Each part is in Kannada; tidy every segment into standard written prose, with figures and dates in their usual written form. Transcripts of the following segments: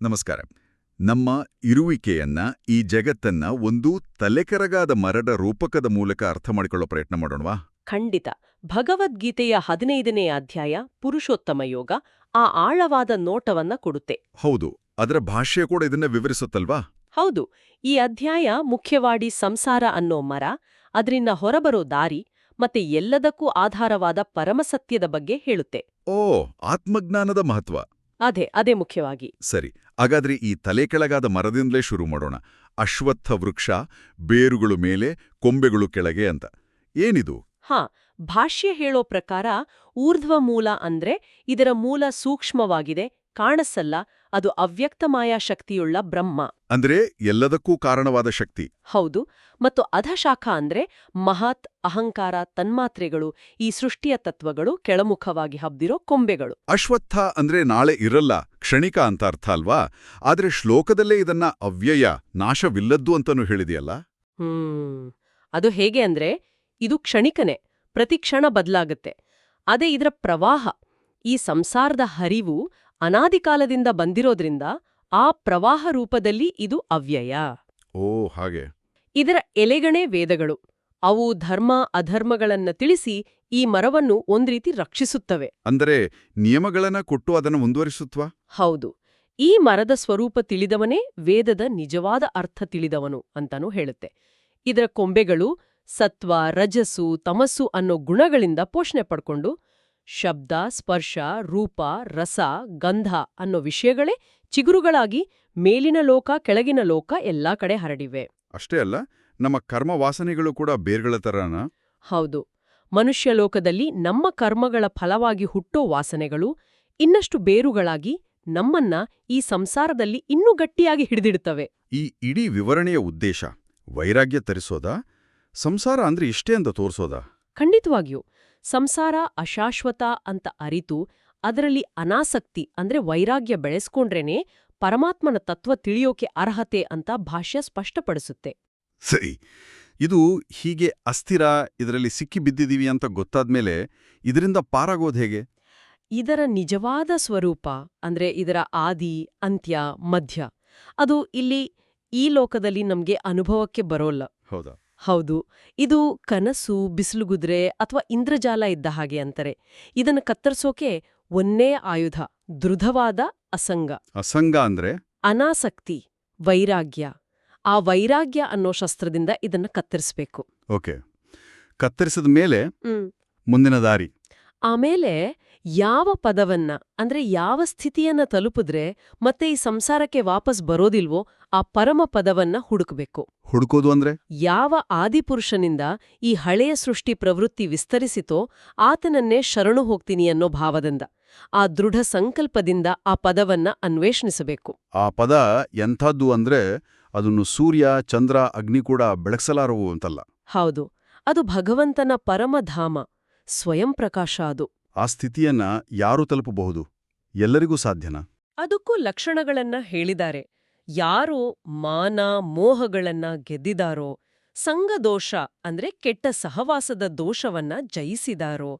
ನಮಸ್ಕಾರ. ನಮ್ಮ ಇರುವಿಕೆಯನ್ನ, ಈ ಜಗತ್ತನ್ನ ಒಂದು ತಲೆಕೆರಗಾದ ಮರದ ರೂಪಕದ ಮೂಲಕ ಅರ್ಥ ಮಾಡಿಕೊಳ್ಳೋ ಪ್ರಯತ್ನ ಮಾಡೋಣವಾ? ಖಂಡಿತ. ಭಗವದ್ಗೀತೆಯ 15ನೇ ಅಧ್ಯಾಯ ಪುರುಷೋತ್ತಮ ಯೋಗ ಆ ಆಳವಾದ ನೋಟವನ್ನ ಕೊಡುತ್ತೆ. ಹೌದು, ಅದರ ಭಾಷ್ಯ ಕೂಡ ಇದನ್ನ ವಿವರಿಸುತ್ತಲ್ವಾ? ಹೌದು, ಈ ಅಧ್ಯಾಯ ಮುಖ್ಯವಾಗಿ ಸಂಸಾರ ಅನ್ನೋ ಮರ, ಅದರಿಂದ ಹೊರಬರೋ ದಾರಿ ಮತ್ತೆ ಎಲ್ಲದಕ್ಕೂ ಆಧಾರವಾದ ಪರಮಸತ್ಯದ ಬಗ್ಗೆ ಹೇಳುತ್ತೆ. ಓ, ಆತ್ಮಜ್ಞಾನದ ಮಹತ್ವ. ಅದೇ ಮುಖ್ಯವಾಗಿ. ಸರಿ, ಹಾಗಾದ್ರೆ ಈ ತಲೆ ಕೆಳಗಾದ ಮರದಿಂದಲೇ ಶುರು ಮಾಡೋಣ. ಅಶ್ವತ್ಥ ವೃಕ್ಷ, ಬೇರುಗಳು ಮೇಲೆ, ಕೊಂಬೆಗಳು ಕೆಳಗೆ ಅಂತ. ಏನಿದು? ಭಾಷ್ಯ ಹೇಳೋ ಪ್ರಕಾರ ಊರ್ಧ್ವ ಮೂಲ ಅಂದ್ರೆ ಇದರ ಮೂಲ ಸೂಕ್ಷ್ಮವಾಗಿದೆ, ಕಾಣಸಲ್ಲ, ಅದು ಅವ್ಯಕ್ತಮಾಯ ಶಕ್ತಿಯುಳ್ಳ ಬ್ರಹ್ಮ. ಅಂದ್ರೆ ಎಲ್ಲದಕ್ಕೂ ಕಾರಣವಾದ ಶಕ್ತಿ. ಹೌದು. ಮತ್ತು ಅಧಶಾಖ ಅಂದ್ರೆ ಮಹತ್, ಅಹಂಕಾರ, ತನ್ಮಾತ್ರೆಗಳು, ಈ ಸೃಷ್ಟಿಯ ತತ್ವಗಳು ಕೆಳಮುಖವಾಗಿ ಹಬ್ದಿರೋ ಕೊಂಬೆಗಳು. ಅಶ್ವತ್ಥ ಅಂದ್ರೆ ನಾಳೆ ಇರಲ್ಲ, ಕ್ಷಣಿಕ ಅಂತ ಅರ್ಥ ಅಲ್ವಾ? ಆದ್ರೆ ಶ್ಲೋಕದಲ್ಲೇ ಇದನ್ನ ಅವ್ಯಯ, ನಾಶವಿಲ್ಲದ್ದು ಅಂತನೂ ಹೇಳಿದೆಯಲ್ಲ? ಅದು ಹೇಗೆ ಅಂದ್ರೆ ಇದು ಕ್ಷಣಿಕನೇ, ಪ್ರತಿಕ್ಷಣ ಬದಲಾಗತ್ತೆ. ಅದೇ ಇದರ ಪ್ರವಾಹ. ಈ ಸಂಸಾರದ ಹರಿವು ಅನಾದಿಕಾಲದಿಂದ ಬಂದಿರೋದ್ರಿಂದ ಆ ಪ್ರವಾಹ ರೂಪದಲ್ಲಿ ಇದು ಅವ್ಯಯ. ಓ, ಹಾಗೆ. ಇದರ ಎಲೆಗಣೆ ವೇದಗಳು. ಅವು ಧರ್ಮ ಅಧರ್ಮಗಳನ್ನ ತಿಳಿಸಿ ಈ ಮರವನ್ನು ಒಂದ್ರೀತಿ ರಕ್ಷಿಸುತ್ತವೆ. ಅಂದರೆ ನಿಯಮಗಳನ್ನ ಕೊಟ್ಟು ಅದನ್ನು ಮುಂದುವರಿಸುತ್ವಾ? ಹೌದು. ಈ ಮರದ ಸ್ವರೂಪ ತಿಳಿದವನೇ ವೇದದ ನಿಜವಾದ ಅರ್ಥ ತಿಳಿದವನು ಅಂತಾನೂ ಹೇಳುತ್ತೆ. ಇದರ ಕೊಂಬೆಗಳು ಸತ್ವ, ರಜಸ್ಸು, ತಮಸ್ಸು ಅನ್ನೋ ಗುಣಗಳಿಂದ ಪೋಷಣೆ ಪಡ್ಕೊಂಡು ಶಬ್ದ, ಸ್ಪರ್ಶ, ರೂಪ, ರಸ, ಗಂಧ ಅನ್ನೋ ವಿಷಯಗಳೇ ಚಿಗುರುಗಳಾಗಿ ಮೇಲಿನ ಲೋಕ, ಕೆಳಗಿನ ಲೋಕ ಎಲ್ಲಾ ಕಡೆ ಹರಡಿವೆ. ಅಷ್ಟೇ ಅಲ್ಲ, ನಮ್ಮ ಕರ್ಮ ವಾಸನೆಗಳು ಕೂಡ ಬೇರ್ಗಳ ತರನ? ಹೌದು. ಮನುಷ್ಯ ಲೋಕದಲ್ಲಿ ನಮ್ಮ ಕರ್ಮಗಳ ಫಲವಾಗಿ ಹುಟ್ಟೋ ವಾಸನೆಗಳು ಇನ್ನಷ್ಟು ಬೇರುಗಳಾಗಿ ನಮ್ಮನ್ನ ಈ ಸಂಸಾರದಲ್ಲಿ ಇನ್ನೂ ಗಟ್ಟಿಯಾಗಿ ಹಿಡಿದಿಡುತ್ತವೆ. ಈ ಇಡೀ ವಿವರಣೆಯ ಉದ್ದೇಶ ವೈರಾಗ್ಯ ತರಿಸೋದಾ? ಸಂಸಾರ ಅಂದ್ರೆ ಇಷ್ಟೇ ಅಂತ ತೋರ್ಸೋದಾ? ಖಂಡಿತವಾಗಿಯೂ. ಸಂಸಾರ ಅಶಾಶ್ವತ ಅಂತ ಅರಿತು ಅದರಲ್ಲಿ ಅನಾಸಕ್ತಿ ಅಂದ್ರೆ ವೈರಾಗ್ಯ ಬೆಳೆಸ್ಕೊಂಡ್ರೇನೆ ಪರಮಾತ್ಮನ ತತ್ವ ತಿಳಿಯೋಕೆ ಅರ್ಹತೆ ಅಂತ ಭಾಷ್ಯ ಸ್ಪಷ್ಟಪಡಿಸುತ್ತೆ. ಸರಿ, ಇದು ಹೀಗೆ ಅಸ್ಥಿರ, ಇದರಲ್ಲಿ ಸಿಕ್ಕಿ ಬಿದ್ದಿದೀವಿ ಅಂತ ಗೊತ್ತಾದ್ಮೇಲೆ ಇದರಿಂದ ಪಾರಾಗೋದು ಹೇಗೆ? ಇದರ ನಿಜವಾದ ಸ್ವರೂಪ ಅಂದ್ರೆ ಇದರ ಆದಿ, ಅಂತ್ಯ, ಮಧ್ಯ ಅದು ಇಲ್ಲಿ ಈ ಲೋಕದಲ್ಲಿ ನಮ್ಗೆ ಅನುಭವಕ್ಕೆ ಬರೋಲ್ಲ. ಹೌದಾ? ಹೌದು. ಇದು ಕನಸು, ಬಿಸಿಲುಗುದ್ರೆ ಅಥವಾ ಇಂದ್ರಜಾಲ ಇದ್ದ ಹಾಗೆ ಅಂತಾರೆ. ಇದನ್ನು ಕತ್ತರಿಸೋಕೆ ಒಂದೇ ಆಯುಧ, ದೃಢವಾದ ಅಸಂಗ. ಅಸಂಗ ಅಂದ್ರೆ ಅನಾಸಕ್ತಿ, ವೈರಾಗ್ಯ. ಆ ವೈರಾಗ್ಯ ಅನ್ನೋ ಶಸ್ತ್ರದಿಂದ ಇದನ್ನು ಕತ್ತರಿಸಬೇಕು. ಓಕೆ. ಕತ್ತರಿಸಿದ ಮೇಲೆ ಮುಂದಿನ ದಾರಿ? ಆಮೇಲೆ ಯಾವ ಪದವನ್ನ ಅಂದ್ರೆ ಯಾವ ಸ್ಥಿತಿಯನ್ನ ತಲುಪಿದ್ರೆ ಮತ್ತೆ ಈ ಸಂಸಾರಕ್ಕೆ ವಾಪಸ್ ಬರೋದಿಲ್ವೋ ಆ ಪರಮ ಪದವನ್ನ ಹುಡುಕಬೇಕು. ಹುಡುಕೋದು ಅಂದ್ರೆ? ಯಾವ ಆದಿಪುರುಷನಿಂದ ಈ ಹಳೆಯ ಸೃಷ್ಟಿ ಪ್ರವೃತ್ತಿ ವಿಸ್ತರಿಸಿತೋ ಆತನನ್ನೇ ಶರಣು ಹೋಗ್ತೀನಿ ಅನ್ನೋ ಭಾವದಿಂದ, ಆ ದೃಢ ಸಂಕಲ್ಪದಿಂದ ಆ ಪದವನ್ನ ಅನ್ವೇಷಣಿಸಬೇಕು. ಆ ಪದ ಎಂಥದ್ದು ಅಂದ್ರೆ ಅದನ್ನು ಸೂರ್ಯ, ಚಂದ್ರ, ಅಗ್ನಿ ಕೂಡ ಬೆಳಗ್ಸಲಾರವು ಅಂತಲ್ಲ. ಹೌದು. ಅದು ಭಗವಂತನ ಪರಮಧಾಮ, ಸ್ವಯಂ ಪ್ರಕಾಶ. ಅದು ಆ ಸ್ಥಿತಿಯನ್ನ ಯಾರು ತಲುಪಬಹುದು? ಎಲ್ಲರಿಗೂ ಸಾಧ್ಯನಾ? ಅದಕ್ಕೂ ಲಕ್ಷಣಗಳನ್ನ ಹೇಳಿದ್ದಾರೆ. ಯಾರೋ ಮಾನ ಮೋಹಗಳನ್ನ ಗೆದ್ದಿದಾರೋ, ಸಂಗದೋಷ ಅಂದ್ರೆ ಕೆಟ್ಟ ಸಹವಾಸದ ದೋಷವನ್ನ ಜಯಿಸಿದಾರೋ,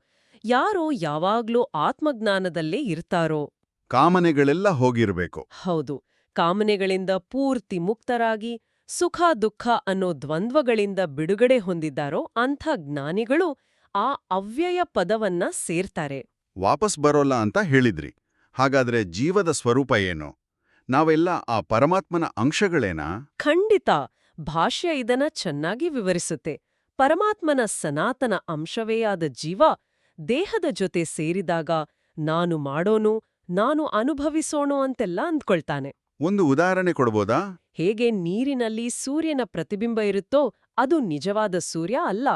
ಯಾರೋ ಯಾವಾಗ್ಲೂ ಆತ್ಮಜ್ಞಾನದಲ್ಲೇ ಇರ್ತಾರೋ. ಕಾಮನೆಗಳೆಲ್ಲ ಹೋಗಿರ್ಬೇಕು. ಹೌದು. ಕಾಮನೆಗಳಿಂದ ಪೂರ್ತಿ ಮುಕ್ತರಾಗಿ ಸುಖ ದುಃಖ ಅನ್ನೋ ದ್ವಂದ್ವಗಳಿಂದ ಬಿಡುಗಡೆ ಹೊಂದಿದ್ದಾರೋ ಅಂಥ ಜ್ಞಾನಿಗಳು ಆ ಅವ್ಯಯ ಪದವನ್ನ ಸೇರ್ತಾರೆ. ವಾಪಸ್ ಬರೋಲ್ಲ ಅಂತ ಹೇಳಿದ್ರಿ. ಹಾಗಾದ್ರೆ ಜೀವದ ಸ್ವರೂಪ ಏನು? ನಾವೆಲ್ಲ ಆ ಪರಮಾತ್ಮನ ಅಂಶಗಳೇನಾ? ಖಂಡಿತ. ಭಾಷ್ಯ ಇದನ್ನ ಚೆನ್ನಾಗಿ ವಿವರಿಸುತ್ತೆ. ಪರಮಾತ್ಮನ ಸನಾತನ ಅಂಶವೇ ಆದ ಜೀವ ದೇಹದ ಜೊತೆ ಸೇರಿದಾಗ ನಾನು ಮಾಡೋನು, ನಾನು ಅನುಭವಿಸೋಣು ಅಂತೆಲ್ಲ ಅಂದ್ಕೊಳ್ತಾನೆ. ಒಂದು ಉದಾಹರಣೆ ಕೊಡ್ಬೋದಾ? ಹೇಗೆ ನೀರಿನಲ್ಲಿ ಸೂರ್ಯನ ಪ್ರತಿಬಿಂಬ ಇರುತ್ತೋ ಅದು ನಿಜವಾದ ಸೂರ್ಯ ಅಲ್ಲ,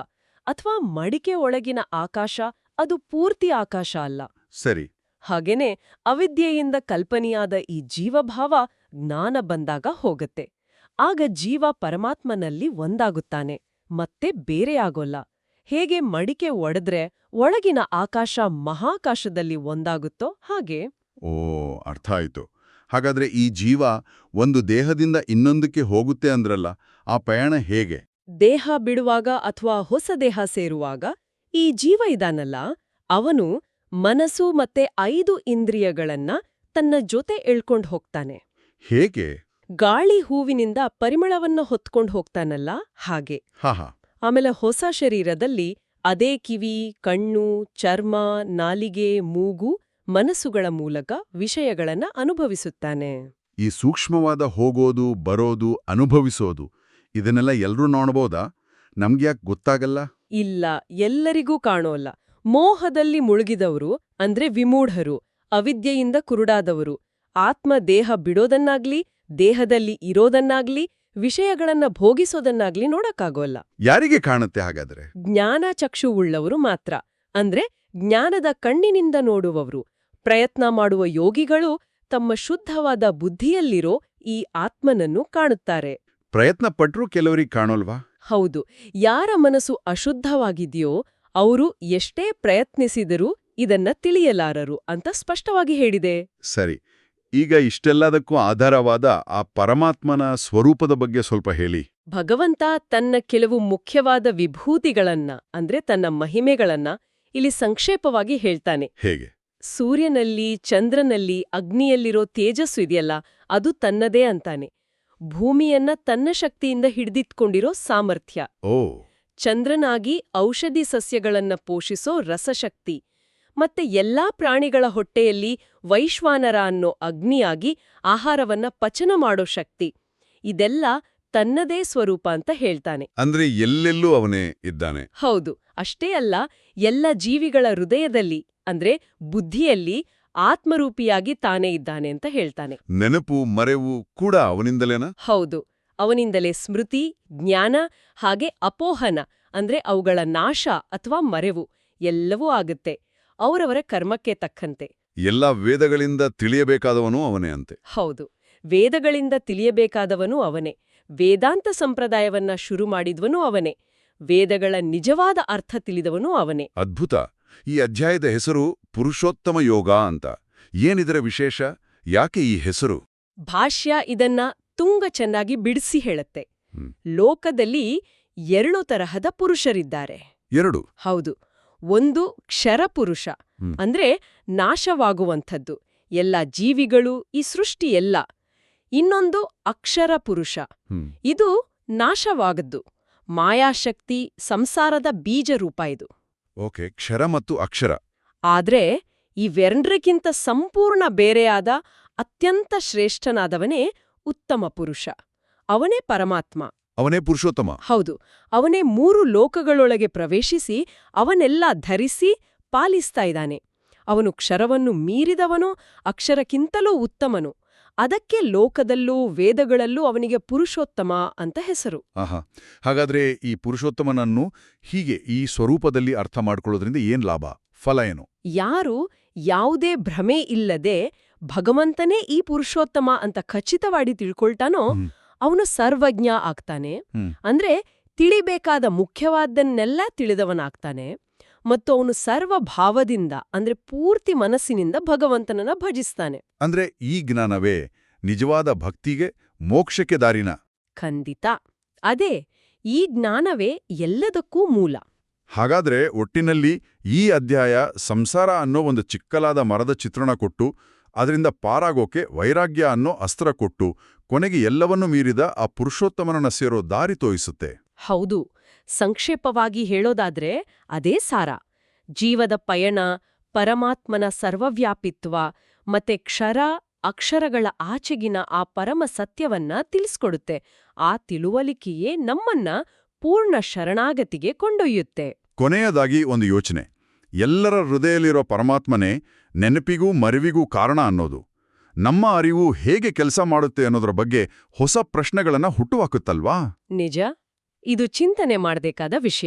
ಅಥವಾ ಮಡಿಕೆ ಒಳಗಿನ ಆಕಾಶ ಅದು ಪೂರ್ತಿ ಆಕಾಶ ಅಲ್ಲ. ಸರಿ. ಹಾಗೇನೆ ಅವಿದ್ಯೆಯಿಂದ ಕಲ್ಪನೆಯಾದ ಈ ಜೀವಭಾವ ಜ್ಞಾನ ಬಂದಾಗ ಹೋಗತ್ತೆ. ಆಗ ಜೀವ ಪರಮಾತ್ಮನಲ್ಲಿ ಒಂದಾಗುತ್ತಾನೆ, ಮತ್ತೆ ಬೇರೆಯಾಗೋಲ್ಲ. ಹೇಗೆ ಮಡಿಕೆ ಒಡೆದ್ರೆ ಒಳಗಿನ ಆಕಾಶ ಮಹಾಕಾಶದಲ್ಲಿ ಒಂದಾಗುತ್ತೋ ಹಾಗೆ. ಓ, ಅರ್ಥ ಆಯ್ತು. ಹಾಗಾದ್ರೆ ಈ ಜೀವ ಒಂದು ದೇಹದಿಂದ ಇನ್ನೊಂದಕ್ಕೆ ಹೋಗುತ್ತೆ ಅಂದ್ರಲ್ಲ, ಆ ಪಯಣ ಹೇಗೆ? ದೇಹ ಬಿಡುವಾಗ ಅಥವಾ ಹೊಸ ದೇಹ ಸೇರುವಾಗ ಈ ಜೀವ ಇದಾನಲ್ಲ, ಅವನು ಮನಸ್ಸು ಮತ್ತೆ 5 ಇಂದ್ರಿಯಗಳನ್ನ ತನ್ನ ಜೊತೆ ಎಳ್ಕೊಂಡು ಹೋಗ್ತಾನೆ. ಹೇಗೆ? ಗಾಳಿ ಹೂವಿನಿಂದ ಪರಿಮಳವನ್ನ ಹೊತ್ಕೊಂಡು ಹೋಗ್ತಾನಲ್ಲ ಹಾಗೆ. ಹಾ. ಆಮೇಲೆ ಹೊಸ ಶರೀರದಲ್ಲಿ ಅದೇ ಕಿವಿ, ಕಣ್ಣು, ಚರ್ಮ, ನಾಲಿಗೆ, ಮೂಗು, ಮನಸ್ಸುಗಳ ಮೂಲಕ ವಿಷಯಗಳನ್ನ ಅನುಭವಿಸುತ್ತಾನೆ. ಈ ಸೂಕ್ಷ್ಮವಾದ ಹೋಗೋದು ಬರೋದು ಅನುಭವಿಸೋದು ಇದನ್ನೆಲ್ಲ ಎಲ್ರೂ ನೋಡ್ಬೋದಾ? ನಮ್ಗ್ಯಾಕ್ ಗೊತ್ತಾಗಲ್ಲ? ಇಲ್ಲ, ಎಲ್ಲರಿಗೂ ಕಾಣೋಲ್ಲ. ಮೋಹದಲ್ಲಿ ಮುಳುಗಿದವರು ಅಂದ್ರೆ ವಿಮೂಢರು, ಅವಿದ್ಯೆಯಿಂದ ಕುರುಡಾದವರು, ಆತ್ಮ ದೇಹ ಬಿಡೋದನ್ನಾಗ್ಲಿ, ದೇಹದಲ್ಲಿ ಇರೋದನ್ನಾಗ್ಲಿ, ವಿಷಯಗಳನ್ನ ಭೋಗಿಸೋದನ್ನಾಗ್ಲಿ ನೋಡಕ್ಕಾಗೋಲ್ಲ. ಯಾರಿಗೆ ಕಾಣುತ್ತೆ ಹಾಗಾದ್ರೆ? ಜ್ಞಾನ ಚಕ್ಷುವುಳ್ಳವರು ಮಾತ್ರ, ಅಂದ್ರೆ ಜ್ಞಾನದ ಕಣ್ಣಿನಿಂದ ನೋಡುವವರು. ಪ್ರಯತ್ನ ಮಾಡುವ ಯೋಗಿಗಳು ತಮ್ಮ ಶುದ್ಧವಾದ ಬುದ್ಧಿಯಲ್ಲಿರೋ ಈ ಆತ್ಮನನ್ನು ಕಾಣುತ್ತಾರೆ. ಪ್ರಯತ್ನ ಪಟ್ರೂ ಕೆಲವರಿಗೆ ಕಾಣೋಲ್ವಾ? ಹೌದು, ಯಾರ ಮನಸ್ಸು ಅಶುದ್ಧವಾಗಿದೆಯೋ ಅವರು ಎಷ್ಟೇ ಪ್ರಯತ್ನಿಸಿದರೂ ಇದನ್ನ ತಿಳಿಯಲಾರರು ಅಂತ ಸ್ಪಷ್ಟವಾಗಿ ಹೇಳಿದೆ. ಸರಿ, ಈಗ ಇಷ್ಟೆಲ್ಲದಕ್ಕೂ ಆಧಾರವಾದ ಆ ಪರಮಾತ್ಮನ ಸ್ವರೂಪದ ಬಗ್ಗೆ ಸ್ವಲ್ಪ ಹೇಳಿ. ಭಗವಂತ ತನ್ನ ಕೆಲವು ಮುಖ್ಯವಾದ ವಿಭೂತಿಗಳನ್ನ ಅಂದ್ರೆ ತನ್ನ ಮಹಿಮೆಗಳನ್ನ ಇಲ್ಲಿ ಸಂಕ್ಷೇಪವಾಗಿ ಹೇಳ್ತಾನೆ. ಹೇಗೆ? ಸೂರ್ಯನಲ್ಲಿ, ಚಂದ್ರನಲ್ಲಿ, ಅಗ್ನಿಯಲ್ಲಿರೋ ತೇಜಸ್ಸು ಇದೆಯಲ್ಲ, ಅದು ತನ್ನದೇ ಅಂತಾನೆ. ಭೂಮಿಯನ್ನ ತನ್ನ ಶಕ್ತಿಯಿಂದ ಹಿಡಿದಿಟ್ಕೊಂಡಿರೋ ಸಾಮರ್ಥ್ಯ. ಓ. ಚಂದ್ರನಾಗಿ ಔಷಧಿ ಸಸ್ಯಗಳನ್ನ ಪೋಷಿಸೋ ರಸಶಕ್ತಿ. ಮತ್ತೆ ಎಲ್ಲಾ ಪ್ರಾಣಿಗಳ ಹೊಟ್ಟೆಯಲ್ಲಿ ವೈಶ್ವಾನರ ಅನ್ನೋ ಅಗ್ನಿಯಾಗಿ ಆಹಾರವನ್ನ ಪಚನ ಮಾಡೋ ಶಕ್ತಿ. ಇದೆಲ್ಲ ತನ್ನದೇ ಸ್ವರೂಪ ಅಂತ ಹೇಳ್ತಾನೆ. ಅಂದ್ರೆ ಎಲ್ಲೆಲ್ಲೂ ಅವನೇ ಇದ್ದಾನೆ. ಹೌದು, ಅಷ್ಟೇ ಅಲ್ಲ, ಎಲ್ಲ ಜೀವಿಗಳ ಹೃದಯದಲ್ಲಿ ಅಂದ್ರೆ ಬುದ್ಧಿಯಲ್ಲಿ ಆತ್ಮರೂಪಿಯಾಗಿ ತಾನೇ ಇದ್ದಾನೆ ಅಂತ ಹೇಳ್ತಾನೆ. ನೆನಪು ಮರೆವು ಕೂಡ ಅವನಿಂದಲೇನಾ? ಹೌದು, ಅವನಿಂದಲೇ ಸ್ಮೃತಿ, ಜ್ಞಾನ ಹಾಗೆ ಅಪೋಹನ ಅಂದ್ರೆ ಅವುಗಳ ನಾಶ ಅಥವಾ ಮರೆವು ಎಲ್ಲವೂ ಆಗುತ್ತೆ, ಅವರವರ ಕರ್ಮಕ್ಕೆ ತಕ್ಕಂತೆ. ಎಲ್ಲ ವೇದಗಳಿಂದ ತಿಳಿಯಬೇಕಾದವನೂ ಅವನೇ ಅಂತೆ. ಹೌದು, ವೇದಗಳಿಂದ ತಿಳಿಯಬೇಕಾದವನೂ ಅವನೇ. ವೇದಾಂತ ಸಂಪ್ರದಾಯವನ್ನ ಶುರು ಮಾಡಿದ್ವನೂ ಅವನೇ. ವೇದಗಳ ನಿಜವಾದ ಅರ್ಥ ತಿಳಿದವನೂ ಅವನೇ. ಅದ್ಭುತ. ಈ ಅಧ್ಯಾಯದ ಹೆಸರು ಪುರುಷೋತ್ತಮ ಯೋಗ ಅಂತ. ಏನಿದರ ವಿಶೇಷ? ಯಾಕೆ ಈ ಹೆಸರು? ಭಾಷ್ಯ ಇದನ್ನ ತುಂಗ ಚೆನ್ನಾಗಿ ಬಿಡಿಸಿ ಹೇಳುತ್ತೆ. ಹ್ಮ್. ಲೋಕದಲ್ಲಿ 2 ತರಹದ ಪುರುಷರಿದ್ದಾರೆ. 2? ಹೌದು. ಒಂದು ಕ್ಷರಪುರುಷ, ಹ್ಮ್. ಅಂದ್ರೆ ನಾಶವಾಗುವಂಥದ್ದು, ಎಲ್ಲ ಜೀವಿಗಳು, ಈ ಸೃಷ್ಟಿ ಎಲ್ಲ. ಇನ್ನೊಂದು ಅಕ್ಷರ ಪುರುಷ, ಹ್ಮ್. ಇದು ನಾಶವಾಗದ್ದು, ಮಾಯಾಶಕ್ತಿ, ಸಂಸಾರದ ಬೀಜ ರೂಪ ಇದು. ಓಕೆ, ಕ್ಷರ ಮತ್ತು ಅಕ್ಷರ. ಆದ್ರೆ ಇವೆರಡಕ್ಕಿಂತ ಸಂಪೂರ್ಣ ಬೇರೆಯಾದ ಅತ್ಯಂತ ಶ್ರೇಷ್ಠನಾದವನೇ ಉತ್ತಮ ಪುರುಷ. ಅವನೇ ಪರಮಾತ್ಮ. ಅವನೇ ಪುರುಷೋತ್ತಮ. ಹೌದು, ಅವನೇ 3 ಲೋಕಗಳೊಳಗೆ ಪ್ರವೇಶಿಸಿ ಅವನ್ನೆಲ್ಲ ಧರಿಸಿ ಪಾಲಿಸ್ತಾ ಇದ್ದಾನೆ. ಅವನು ಕ್ಷರವನ್ನು ಮೀರಿದವನು, ಅಕ್ಷರಕ್ಕಿಂತಲೂ ಉತ್ತಮನು. ಅದಕ್ಕೆ ಲೋಕದಲ್ಲೂ ವೇದಗಳಲ್ಲೂ ಅವನಿಗೆ ಪುರುಷೋತ್ತಮ ಅಂತ ಹೆಸರು. ಆಹಾ. ಹಾಗಾದ್ರೆ ಈ ಪುರುಷೋತ್ತಮನನ್ನು ಹೀಗೆ ಈ ಸ್ವರೂಪದಲ್ಲಿ ಅರ್ಥ ಮಾಡ್ಕೊಳ್ಳೋದ್ರಿಂದ ಏನ್ ಲಾಭ? ಫಲ ಏನು? ಯಾರು ಯಾವುದೇ ಭ್ರಮೆ ಇಲ್ಲದೆ ಭಗವಂತನೇ ಈ ಪುರುಷೋತ್ತಮ ಅಂತ ಖಚಿತವಾಗಿ ತಿಳ್ಕೊಳ್ತಾನೋ ಹ್ಮ್. ಅವನು ಸರ್ವಜ್ಞ ಆಗ್ತಾನೆ. ಹ್ಮ್. ಅಂದ್ರೆ ತಿಳಿಬೇಕಾದ ಮುಖ್ಯವಾದನ್ನೆಲ್ಲ ತಿಳಿದವನಾಗ್ತಾನೆ. ಮತ್ತು ಅವನು ಸರ್ವಭಾವದಿಂದ ಅಂದ್ರೆ ಪೂರ್ತಿ ಮನಸ್ಸಿನಿಂದ ಭಗವಂತನನ್ನ ಭಜಿಸ್ತಾನೆ. ಅಂದ್ರೆ ಈ ಜ್ಞಾನವೇ ನಿಜವಾದ ಭಕ್ತಿಗೆ, ಮೋಕ್ಷಕ್ಕೆ ದಾರಿನ? ಖಂಡಿತ ಅದೇ, ಈ ಜ್ಞಾನವೇ ಎಲ್ಲದಕ್ಕೂ ಮೂಲ. ಹಾಗಾದ್ರೆ ಒಟ್ಟಿನಲ್ಲಿ ಈ ಅಧ್ಯಾಯ ಸಂಸಾರ ಅನ್ನೋ ಒಂದು ಚಿಕ್ಕಲಾದ ಮರದ ಚಿತ್ರಣ ಕೊಟ್ಟು, ಅದರಿಂದ ಪಾರಾಗೋಕೆ ವೈರಾಗ್ಯ ಅನ್ನೋ ಅಸ್ತ್ರ ಕೊಟ್ಟು, ಕೊನೆಗೆ ಎಲ್ಲವನ್ನೂ ಮೀರಿದ ಆ ಪುರುಷೋತ್ತಮನನ್ನ ಸೇರೋ ದಾರಿ ತೋರಿಸುತ್ತೆ. ಹೌದು, ಸಂಕ್ಷೇಪವಾಗಿ ಹೇಳೋದಾದ್ರೆ ಅದೇ ಸಾರ. ಜೀವದ ಪಯಣ, ಪರಮಾತ್ಮನ ಸರ್ವವ್ಯಾಪಿತ್ವ ಮತ್ತೆ ಕ್ಷರ ಅಕ್ಷರಗಳ ಆಚೆಗಿನ ಆ ಪರಮ ಸತ್ಯವನ್ನ ತಿಳಿಸ್ಕೊಡುತ್ತೆ. ಆ ತಿಳುವಳಿಕೆಯೇ ನಮ್ಮನ್ನ ಪೂರ್ಣ ಶರಣಾಗತಿಗೆ ಕೊಂಡೊಯ್ಯುತ್ತೆ. ಕೊನೆಯದಾಗಿ ಒಂದು ಯೋಚನೆ. ಎಲ್ಲರ ಹೃದಯದಲ್ಲಿರೋ ಪರಮಾತ್ಮನೇ ನೆನಪಿಗೂ ಮರಿವಿಗೂ ಕಾರಣ ಅನ್ನೋದು. ನಮ್ಮ ಅರಿವು ಹೇಗೆ ಕೆಲಸ ಮಾಡುತ್ತೆ ಅನ್ನೋದ್ರ ಬಗ್ಗೆ ಹೊಸ ಪ್ರಶ್ನೆಗಳನ್ನ ಹುಟ್ಟುಹಾಕುತ್ತಲ್ವಾ? ನಿಜ, ಇದು ಚಿಂತನೆ ಮಾಡಬೇಕಾದ ವಿಷಯ.